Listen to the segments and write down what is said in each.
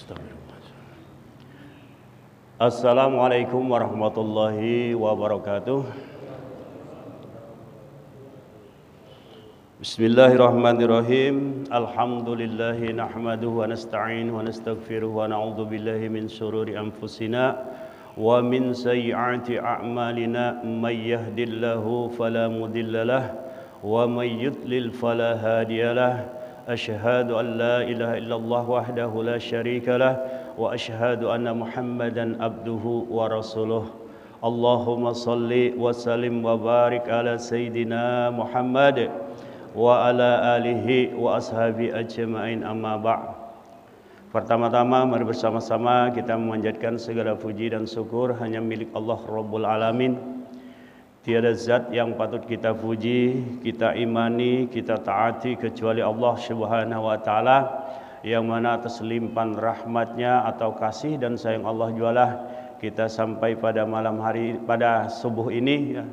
Astagfirullah. Assalamualaikum warahmatullahi wabarakatuh. Bismillahirrahmanirrahim. Alhamdulillahi nahmaduhu wa nasta'inuhu wa nastaghfiruhu wa na'udzu billahi min syururi anfusina wa min sayyiati a'malina may yahdihillahu fala mudhillalah wa may yudlil fala hadiyalah. Asyhadu an la ilaha illallah wahdahu la syarika lah wa asyhadu anna Muhammadan abduhu wa rasuluh. Allahumma salli wa sallim wa barik ala sayyidina Muhammad wa ala alihi wa ashabi ajma'in, amma ba'd. Pertama-tama mari bersama-sama kita memanjatkan segala puji dan syukur hanya milik Allah Rabbul Alamin. Tiada zat yang patut kita puji, kita imani, kita taati kecuali Allah Subhanahu wa taala, yang mana atas limpahan rahmatnya atau kasih dan sayang Allah jualah kita sampai pada malam hari, pada subuh ini ya,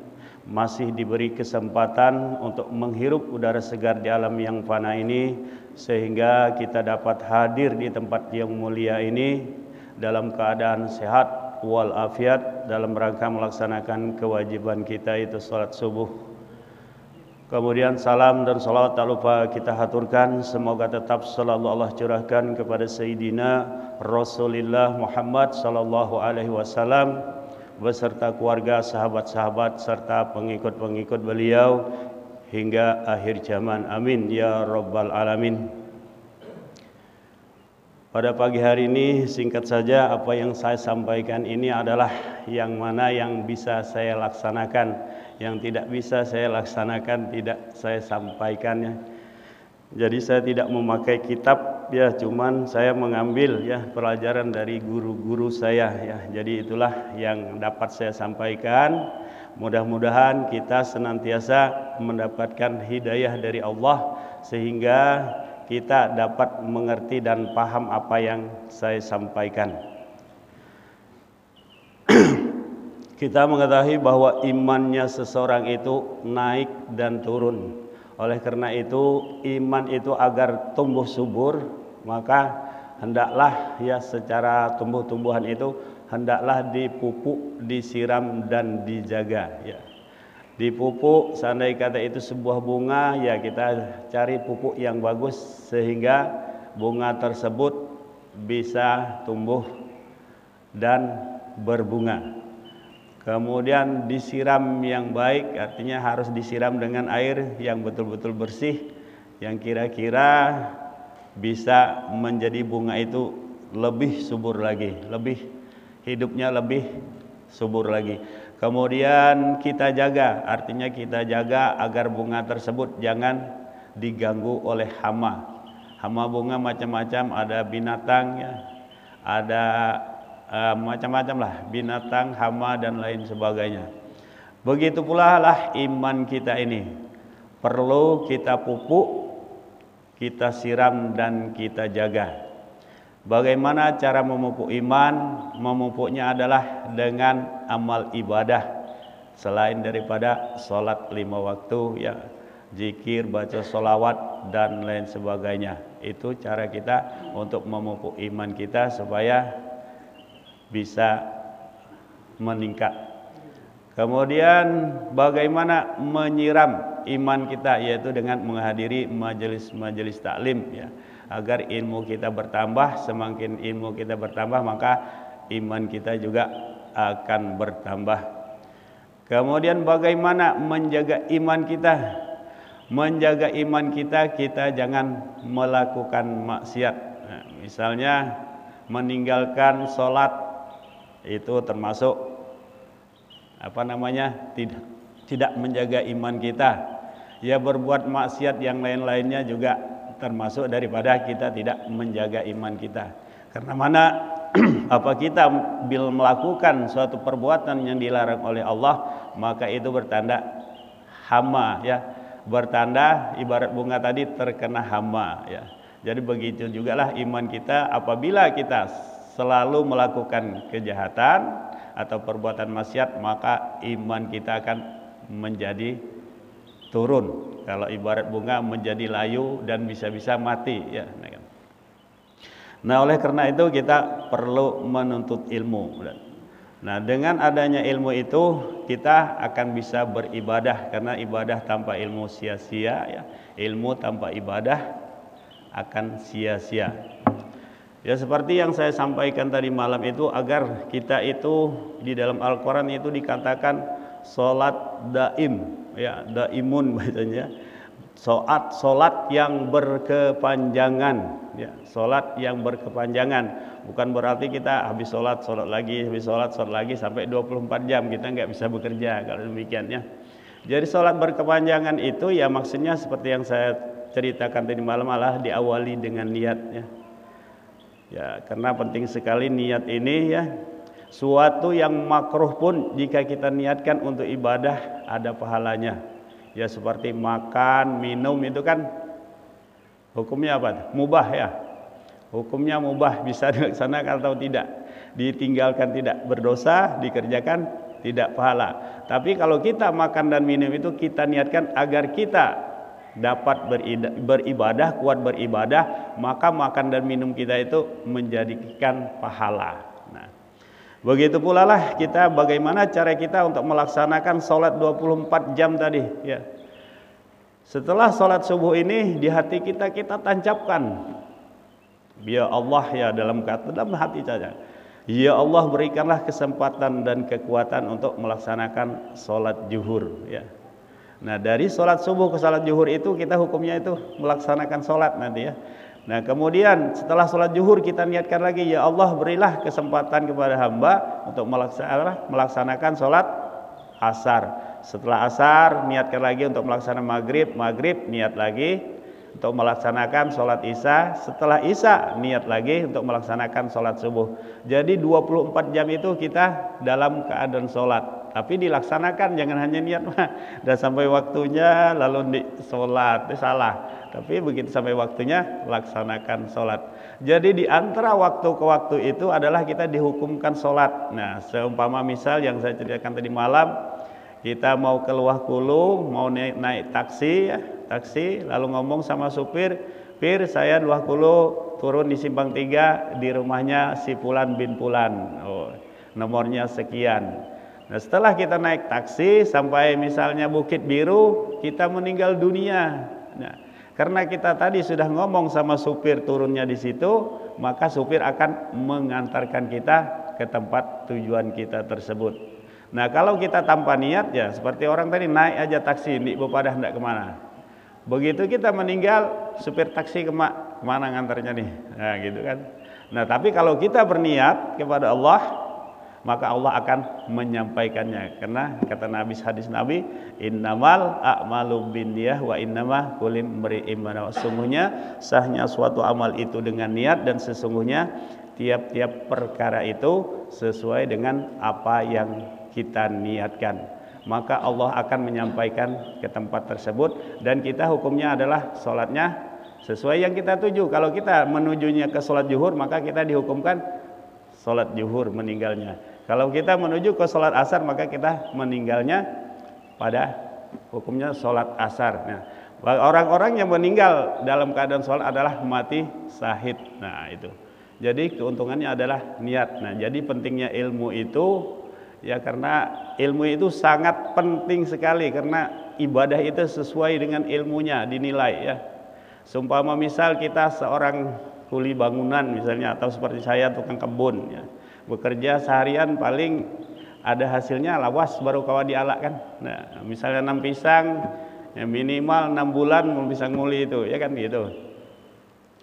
masih diberi kesempatan untuk menghirup udara segar di alam yang fana ini, sehingga kita dapat hadir di tempat yang mulia ini dalam keadaan sehat walafiat dalam rangka melaksanakan kewajiban kita, itu salat subuh. Kemudian salam dan salawat tak lupa kita haturkan, semoga tetap selalu Allah curahkan kepada Sayyidina Rasulullah Muhammad sallallahu alaihi wasallam beserta keluarga, sahabat-sahabat serta pengikut-pengikut beliau hingga akhir zaman. Amin ya rabbal alamin. Pada pagi hari ini singkat saja, apa yang saya sampaikan ini adalah yang mana yang bisa saya laksanakan, yang tidak bisa saya laksanakan tidak saya sampaikannya. Jadi saya tidak memakai kitab ya, cuman saya mengambil ya pelajaran dari guru-guru saya ya. Jadi itulah yang dapat saya sampaikan. Mudah-mudahan kita senantiasa mendapatkan hidayah dari Allah sehingga kita dapat mengerti dan paham apa yang saya sampaikan. Kita mengetahui bahwa imannya seseorang itu naik dan turun. Oleh karena itu, iman itu agar tumbuh subur, maka hendaklah ya secara tumbuh-tumbuhan itu hendaklah dipupuk, disiram dan dijaga ya. Dipupuk, seandainya kata itu sebuah bunga, ya kita cari pupuk yang bagus sehingga bunga tersebut bisa tumbuh dan berbunga. Kemudian disiram yang baik, artinya harus disiram dengan air yang betul-betul bersih, yang kira-kira bisa menjadi bunga itu lebih subur lagi, lebih hidupnya lebih subur lagi. Kemudian kita jaga, artinya kita jaga agar bunga tersebut jangan diganggu oleh hama. Hama bunga macam-macam, ada binatang ya, ada macam-macam lah, binatang, hama dan lain sebagainya. Begitu pula lah iman kita ini, perlu kita pupuk, kita siram dan kita jaga. Bagaimana cara memupuk iman? Memupuknya adalah dengan amal ibadah. Selain daripada sholat 5 waktu ya, zikir, baca sholawat dan lain sebagainya. Itu cara kita untuk memupuk iman kita supaya bisa meningkat. Kemudian bagaimana menyiram iman kita, yaitu dengan menghadiri majelis-majelis taklim ya, agar ilmu kita bertambah. Semakin ilmu kita bertambah maka iman kita juga akan bertambah. Kemudian bagaimana menjaga iman kita? Menjaga iman kita, kita jangan melakukan maksiat. Nah, misalnya meninggalkan sholat, itu termasuk tidak menjaga iman kita. Ya, berbuat maksiat yang lain-lainnya juga termasuk daripada kita tidak menjaga iman kita. Karena mana apa kita bila melakukan suatu perbuatan yang dilarang oleh Allah, maka itu bertanda hama ya, bertanda ibarat bunga tadi terkena hama ya. Jadi begitu jugalah iman kita, apabila kita selalu melakukan kejahatan atau perbuatan maksiat, maka iman kita akan menjadi turun. Kalau ibarat bunga menjadi layu dan bisa-bisa mati ya. Nah, oleh karena itu kita perlu menuntut ilmu. Nah, dengan adanya ilmu itu kita akan bisa beribadah, karena ibadah tanpa ilmu sia-sia ya. Ilmu tanpa ibadah akan sia-sia. Ya, seperti yang saya sampaikan tadi malam itu, agar kita itu di dalam Al-Qur'an itu dikatakan salat daim ya, daimun bacanya. Salat yang berkepanjangan ya, salat yang berkepanjangan. Bukan berarti kita habis salat lagi, habis salat lagi sampai 24 jam, kita nggak bisa bekerja kalau demikian ya. Jadi salat berkepanjangan itu ya maksudnya seperti yang saya ceritakan tadi malam, malah diawali dengan niat ya. Ya, karena penting sekali niat ini ya. Suatu yang makruh pun jika kita niatkan untuk ibadah ada pahalanya. Ya, seperti makan, minum itu kan hukumnya apa? Mubah ya. Hukumnya mubah, bisa dilaksanakan atau tidak, ditinggalkan tidak berdosa, dikerjakan tidak pahala. Tapi kalau kita makan dan minum itu kita niatkan agar kita dapat beribadah, kuat beribadah, maka makan dan minum kita itu menjadikan pahala. Nah, begitu pula lah kita, bagaimana cara kita untuk melaksanakan sholat 24 jam tadi ya. Setelah sholat subuh ini di hati kita tancapkan, ya Allah ya, dalam hati saja, ya Allah berikanlah kesempatan dan kekuatan untuk melaksanakan sholat zuhur ya. Nah, dari sholat subuh ke sholat zuhur itu kita hukumnya itu melaksanakan sholat nanti ya. Nah, kemudian setelah sholat zuhur kita niatkan lagi, ya Allah berilah kesempatan kepada hamba untuk melaksanakan sholat asar. Setelah asar niatkan lagi untuk melaksanakan maghrib niat lagi untuk melaksanakan sholat isya. Setelah isya niat lagi untuk melaksanakan sholat subuh. Jadi 24 jam itu kita dalam keadaan sholat, tapi dilaksanakan, jangan hanya niat dan sampai waktunya lalu sholat, itu salah. Tapi begitu sampai waktunya laksanakan sholat. Jadi di antara waktu ke waktu itu adalah kita dihukumkan sholat. Nah, seumpama misal yang saya ceritakan tadi malam, kita mau keluar kulu, mau naik taksi, lalu ngomong sama supir, "Pir, saya luah kulu turun di Simpang 3 di rumahnya si Pulan bin Pulan. Oh, nomornya sekian." Nah, setelah kita naik taksi sampai misalnya Bukit Biru, kita meninggal dunia. Nah, karena kita tadi sudah ngomong sama supir turunnya di situ, maka supir akan mengantarkan kita ke tempat tujuan kita tersebut. Nah, kalau kita tanpa niat ya seperti orang tadi naik aja taksi, di Bepadah hendak kemana. Begitu kita meninggal, supir taksi kemana ngantarnya nih? Nah, gitu kan. Nah, tapi kalau kita berniat kepada Allah, maka Allah akan menyampaikannya. Karena kata Nabi, hadis Nabi, innamal a'malu binniyah wa innama kulim imri'in ma nawa. Sesungguhnya sahnya suatu amal itu dengan niat, dan sesungguhnya tiap-tiap perkara itu sesuai dengan apa yang kita niatkan. Maka Allah akan menyampaikan ke tempat tersebut, dan kita hukumnya adalah sholatnya sesuai yang kita tuju. Kalau kita menujunya ke sholat zuhur, maka kita dihukumkan sholat zuhur meninggalnya. Kalau kita menuju ke sholat asar, maka kita meninggalnya pada hukumnya sholat asar. Nah, orang-orang yang meninggal dalam keadaan sholat adalah mati syahid. Nah, itu. Jadi keuntungannya adalah niat. Nah, jadi pentingnya ilmu itu ya, karena ilmu itu sangat penting sekali, karena ibadah itu sesuai dengan ilmunya dinilai ya. Seumpama misal kita seorang kuli bangunan misalnya, atau seperti saya tukang kebun ya, bekerja seharian paling ada hasilnya lawas baru kawan dialak kan. Nah, misalnya 6 pisang ya minimal 6 bulan mau pisang muli itu ya kan gitu,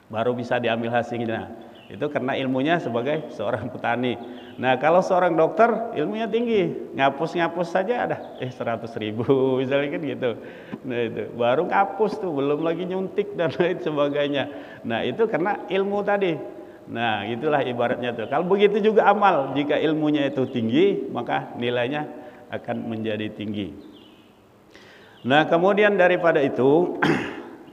baru bisa diambil hasilnya. Itu karena ilmunya sebagai seorang petani. Nah, kalau seorang dokter ilmunya tinggi, ngapus saja ada 100.000 misalnya kan gitu. Nah, itu baru ngapus tuh, belum lagi nyuntik dan lain sebagainya. Nah, itu karena ilmu tadi. Nah, itulah ibaratnya tuh. Kalau begitu juga amal, jika ilmunya itu tinggi, maka nilainya akan menjadi tinggi. Nah, kemudian daripada itu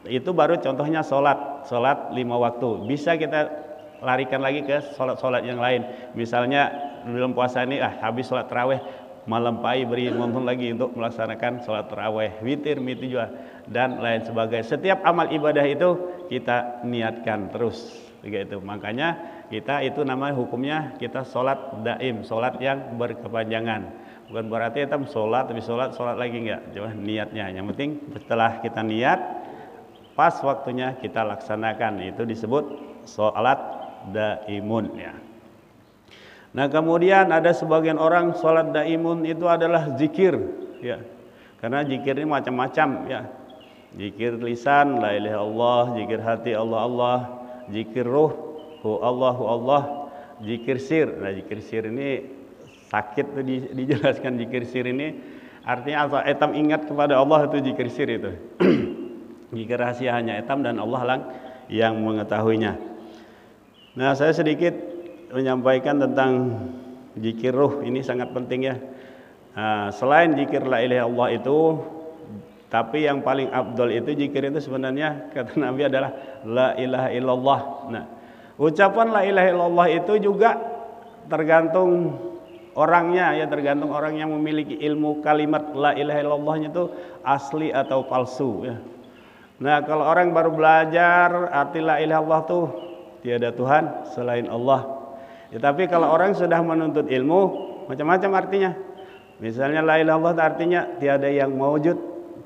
itu baru contohnya sholat 5 waktu. Bisa kita larikan lagi ke sholat yang lain. Misalnya belum puasa ini habis sholat taraweh, malam pagi beri momen lagi untuk melaksanakan sholat taraweh, witir juga dan lain sebagainya. Setiap amal ibadah itu kita niatkan terus begitu. Makanya kita itu namanya hukumnya kita sholat daim, sholat yang berkepanjangan. Bukan berarti kita sholat tapi sholat lagi enggak, cuma niatnya. Yang penting setelah kita niat, pas waktunya kita laksanakan, itu disebut sholat daimun ya. Nah kemudian ada sebagian orang sholat daimun itu adalah zikir ya, karena zikir ini macam-macam ya. Zikir lisan la ilaha illallah, zikir hati Allah Allah, zikir ruh hu Allah, zikir sir. Nah zikir sir ini sakit tuh dijelaskan. Zikir sir ini artinya asal etam ingat kepada Allah, itu zikir sir itu. Zikir rahasia hanya etam dan Allah lah yang mengetahuinya. Nah saya sedikit menyampaikan tentang zikir ruh, ini sangat penting ya. Nah, selain zikir la ilaha illallah itu, tapi yang paling afdol itu zikir itu sebenarnya kata Nabi adalah la ilaha illallah. Nah, ucapan la ilaha illallah itu juga tergantung orangnya ya, tergantung orang yang memiliki ilmu kalimat la ilaha illallahnya itu asli atau palsu ya. Nah, kalau orang baru belajar arti la ilaha illallah tuh tiada Tuhan selain Allah. Ya, tapi kalau orang sudah menuntut ilmu, macam-macam artinya. Misalnya la ilaha illallah artinya tiada yang maujud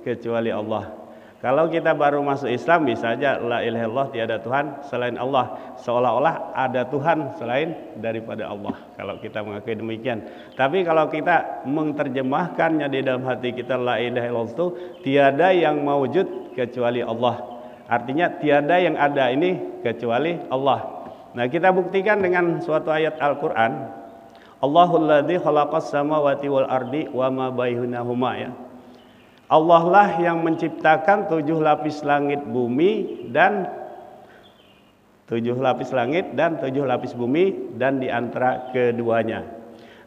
kecuali Allah. Kalau kita baru masuk Islam bisa aja la ilaha illallah tiada Tuhan selain Allah, seolah-olah ada Tuhan selain daripada Allah. Kalau kita mengakui demikian. Tapi kalau kita menterjemahkannya di dalam hati kita, la ilaha illallah itu tiada yang maujud kecuali Allah. Artinya tiada yang ada ini kecuali Allah. Nah, kita buktikan dengan suatu ayat Al-Qur'an. Allahul ladzi khalaqas samawati wal ardi wa ma bainahuma ya. Allah lah yang menciptakan 7 lapis langit bumi dan 7 lapis langit dan 7 lapis bumi dan di antara keduanya.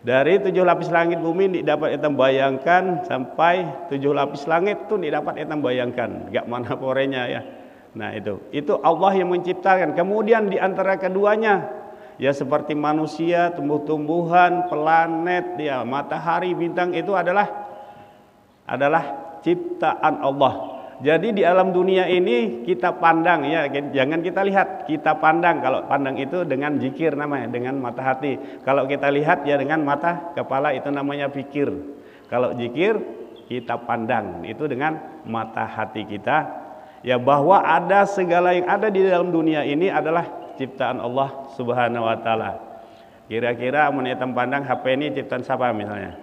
Dari 7 lapis langit bumi dapat kita bayangkan sampai 7 lapis langit tuh dapat kita bayangkan, enggak mana porenya ya. Nah itu Allah yang menciptakan. Kemudian di antara keduanya ya seperti manusia, tumbuh-tumbuhan, planet, ya matahari, bintang itu adalah ciptaan Allah. Jadi di alam dunia ini kita pandang ya, jangan kita lihat, kita pandang. Kalau pandang itu dengan zikir namanya, dengan mata hati. Kalau kita lihat ya dengan mata kepala itu namanya pikir. Kalau zikir kita pandang itu dengan mata hati kita. Ya bahwa ada segala yang ada di dalam dunia ini adalah ciptaan Allah Subhanahu wa taala. Kira-kira mun etam pandang HP ini ciptaan siapa misalnya?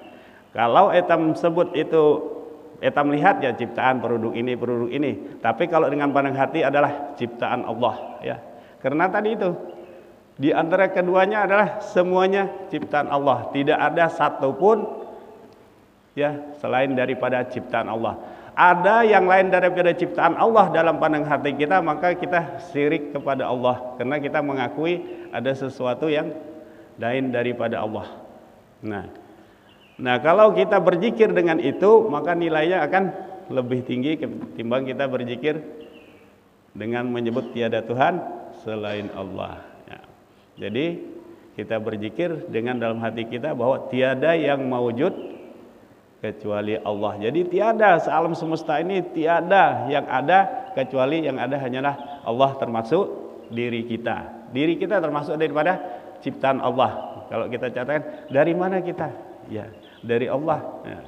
Kalau etam sebut itu etam lihat ya ciptaan produk ini. Tapi kalau dengan pandang hati adalah ciptaan Allah ya. Karena tadi itu di antara keduanya adalah semuanya ciptaan Allah. Tidak ada satupun ya selain daripada ciptaan Allah. Ada yang lain daripada ciptaan Allah dalam pandang hati kita, maka kita syirik kepada Allah karena kita mengakui ada sesuatu yang lain daripada Allah. Nah, kalau kita berzikir dengan itu, maka nilainya akan lebih tinggi ketimbang kita berzikir dengan menyebut tiada Tuhan selain Allah. Ya. Jadi kita berzikir dengan dalam hati kita bahwa tiada yang mawujud kecuali Allah. Jadi tiada sealam semesta ini, tiada yang ada kecuali yang ada hanyalah Allah, termasuk diri kita. Diri kita termasuk daripada ciptaan Allah. Kalau kita catatkan dari mana kita? Ya, dari Allah. Ya.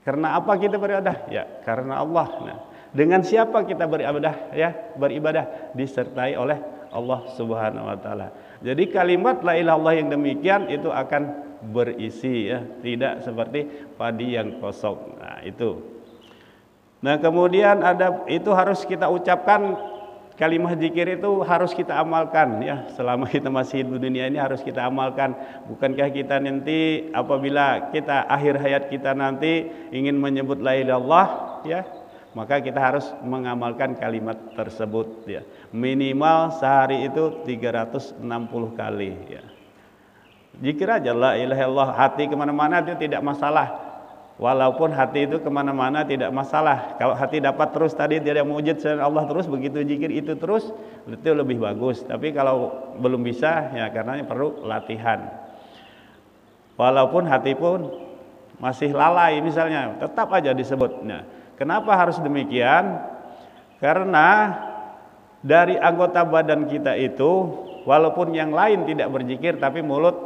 Karena apa kita beribadah? Ya, karena Allah. Nah, dengan siapa kita beribadah? Ya, beribadah disertai oleh Allah Subhanahu wa taala. Jadi kalimat la ilaha illallah yang demikian itu akan berisi ya, tidak seperti padi yang kosong. Nah, itu. Nah, kemudian ada itu harus kita ucapkan kalimat zikir itu harus kita amalkan ya. Selama kita masih hidup di dunia ini harus kita amalkan. Bukankah kita nanti apabila kita akhir hayat kita nanti ingin menyebut la ilaha illallah ya, maka kita harus mengamalkan kalimat tersebut ya. Minimal sehari itu 360 kali ya. Zikir aja la ilaha illallah, hati kemana-mana itu tidak masalah. Walaupun hati itu kemana-mana tidak masalah. Kalau hati dapat terus tadi tidak mewujud selain Allah terus, begitu zikir itu terus, itu lebih bagus. Tapi kalau belum bisa ya karena perlu latihan. Walaupun hati pun masih lalai misalnya, tetap aja disebut. Nah, kenapa harus demikian? Karena dari anggota badan kita itu, walaupun yang lain tidak berzikir, tapi mulut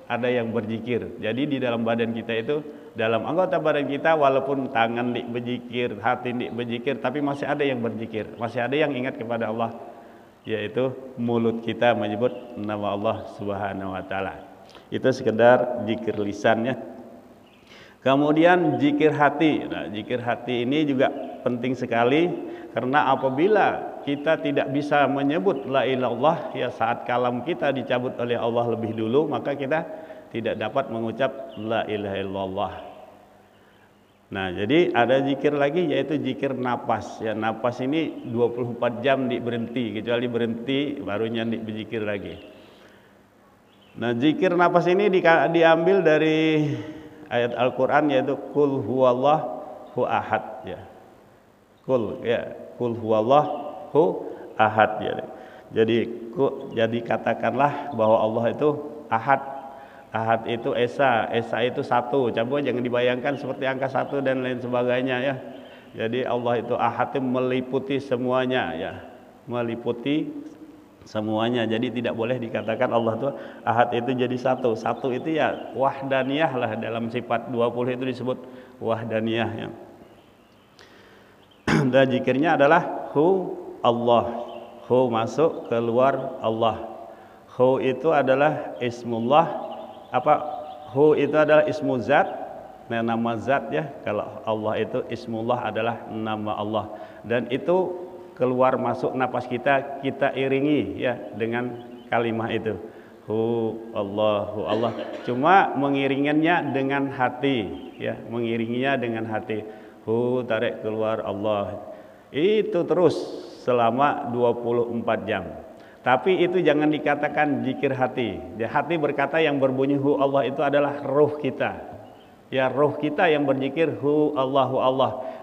ada yang berzikir. Jadi di dalam badan kita itu, dalam anggota badan kita, walaupun tangan berzikir, hati berzikir, tapi masih ada yang berzikir, masih ada yang ingat kepada Allah, yaitu mulut kita menyebut nama Allah Subhanahu wa taala. Itu sekedar zikir lisannya. Kemudian zikir hati. Nah, zikir hati ini juga penting sekali, karena apabila kita tidak bisa menyebut la ilaha illallah, ya saat kalam kita dicabut oleh Allah lebih dulu, maka kita tidak dapat mengucap la ilaha illallah. Nah, jadi ada zikir lagi, yaitu zikir napas. Ya, napas ini 24 jam berhenti, kecuali berhenti barunya berzikir lagi. Nah, zikir napas ini diambil dari ayat Al-Qur'an, yaitu qul huwallahu ahad, ya. Qul huwallahu ahad, ya. Jadi katakanlah bahwa Allah itu ahad. Ahad itu esa itu satu. Coba jangan dibayangkan seperti angka 1 dan lain sebagainya, ya. Jadi Allah itu ahad, itu meliputi semuanya, ya. Meliputi semuanya. Jadi tidak boleh dikatakan Allah itu ahad itu jadi satu. Satu itu ya wahdaniyah lah, dalam sifat 20 itu disebut wahdaniyah, ya. Dan zikirnya adalah hu Allah. Hu masuk, keluar Allah. Hu itu adalah ismullah. Hu itu adalah ismu zat. Nah, nama zat, ya. Kalau Allah itu ismullah adalah nama Allah. Dan itu keluar masuk napas kita iringi, ya, dengan kalimat itu. Hu Allah. Cuma mengiringannya dengan hati, ya, mengiringinya dengan hati. Hu tarik keluar Allah. Itu terus selama 24 jam. Tapi itu jangan dikatakan zikir hati. Hati berkata yang berbunyi hu Allah itu adalah ruh kita. Ya, ruh kita yang berzikir hu Allah.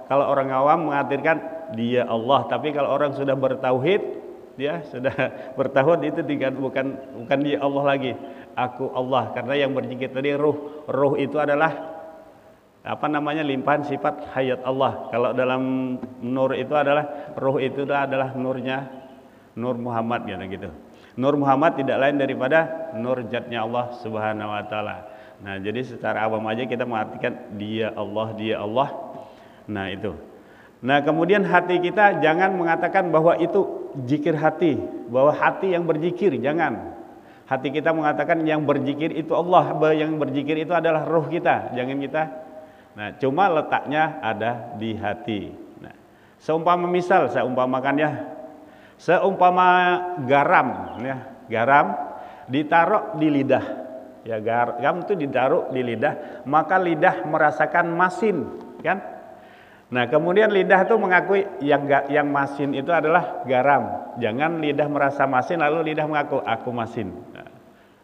Kalau orang awam mengartikan dia Allah, tapi kalau orang sudah bertauhid, dia sudah bertauhid, itu bukan dia Allah lagi. Aku Allah, karena yang berzikir tadi ruh. Ruh itu adalah limpahan sifat hayat Allah. Kalau dalam nur itu adalah ruh, itu adalah nurnya Nur Muhammad, gitu. Nur Muhammad tidak lain daripada nur zatnya Allah Subhanahu wa taala. Nah, jadi secara awam aja kita mengartikan dia Allah. Nah, itu. Nah, kemudian hati kita jangan mengatakan bahwa itu zikir hati, bahwa hati yang berzikir, jangan. Hati kita mengatakan yang berzikir itu Allah, yang berzikir itu adalah ruh kita, jangan kita. Nah, cuma letaknya ada di hati. Nah, saya umpamakan, ya. Seumpama garam, ya. Garam ditaruh di lidah. Ya, garam itu ditaruh di lidah, maka lidah merasakan masin, kan? Nah, kemudian lidah itu mengakui yang masin itu adalah garam. Jangan lidah merasa masin lalu lidah mengaku aku masin. Nah,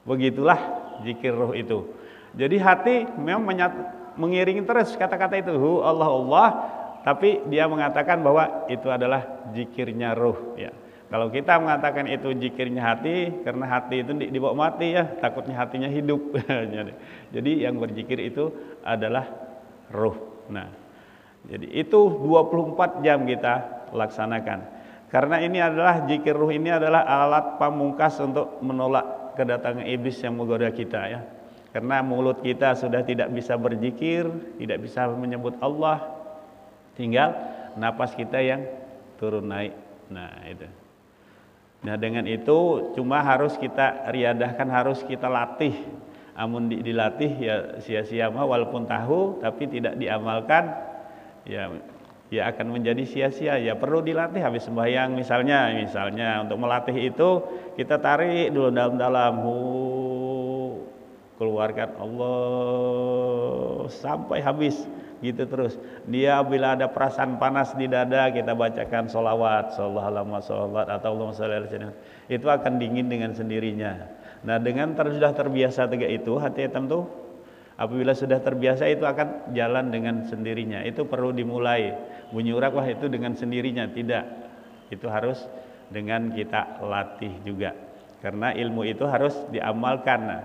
begitulah zikir ruh itu. Jadi hati memang mengiringi terus kata-kata itu hu Allah, tapi dia mengatakan bahwa itu adalah zikirnya ruh, ya. Kalau kita mengatakan itu zikirnya hati, karena hati itu dibawa mati, ya, takutnya hatinya hidup. Jadi yang berzikir itu adalah ruh. Nah, jadi itu 24 jam kita laksanakan. Karena ini adalah zikir ruh, ini adalah alat pamungkas untuk menolak kedatangan iblis yang menggoda kita, ya. Karena mulut kita sudah tidak bisa berzikir, tidak bisa menyebut Allah, tinggal napas kita yang turun naik. Nah, itu. Nah, dengan itu cuma harus kita riadahkan, harus kita latih. Amun dilatih, ya sia-sia mah, walaupun tahu tapi tidak diamalkan, ya akan menjadi sia-sia. Ya perlu dilatih habis sembahyang misalnya untuk melatih itu kita tarik dulu dalam-dalam, keluarkan Allah sampai habis, gitu terus. Dia bila ada perasaan panas di dada, kita bacakan sholawat, sholawat atau Allahumma sholli ala sayyidina, itu akan dingin dengan sendirinya. Nah, dengan sudah terbiasa tiga itu, hati tentu apabila sudah terbiasa itu akan jalan dengan sendirinya. Itu perlu dimulai. Bunyi urak wah itu dengan sendirinya, tidak. Itu harus dengan kita latih juga. Karena ilmu itu harus diamalkan. Nah,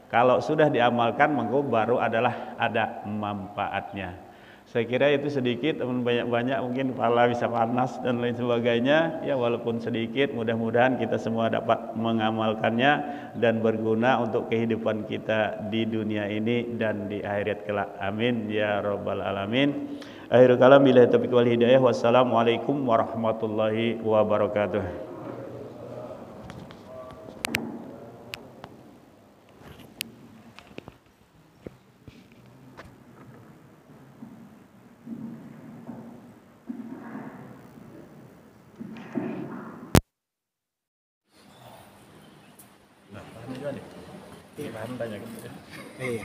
kalau sudah diamalkan, maka baru adalah ada manfaatnya. Saya kira itu sedikit, namun banyak-banyak mungkin kepala bisa panas dan lain sebagainya. Ya walaupun sedikit, mudah-mudahan kita semua dapat mengamalkannya dan berguna untuk kehidupan kita di dunia ini dan di akhirat kelak. Amin ya rabbal alamin. Akhirul kalam billahi taufiq wal hidayah. Wassalamualaikum warahmatullahi wabarakatuh. Bahan banyak gitu ya. Iya.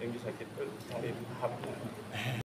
Yang disakit cari tahap.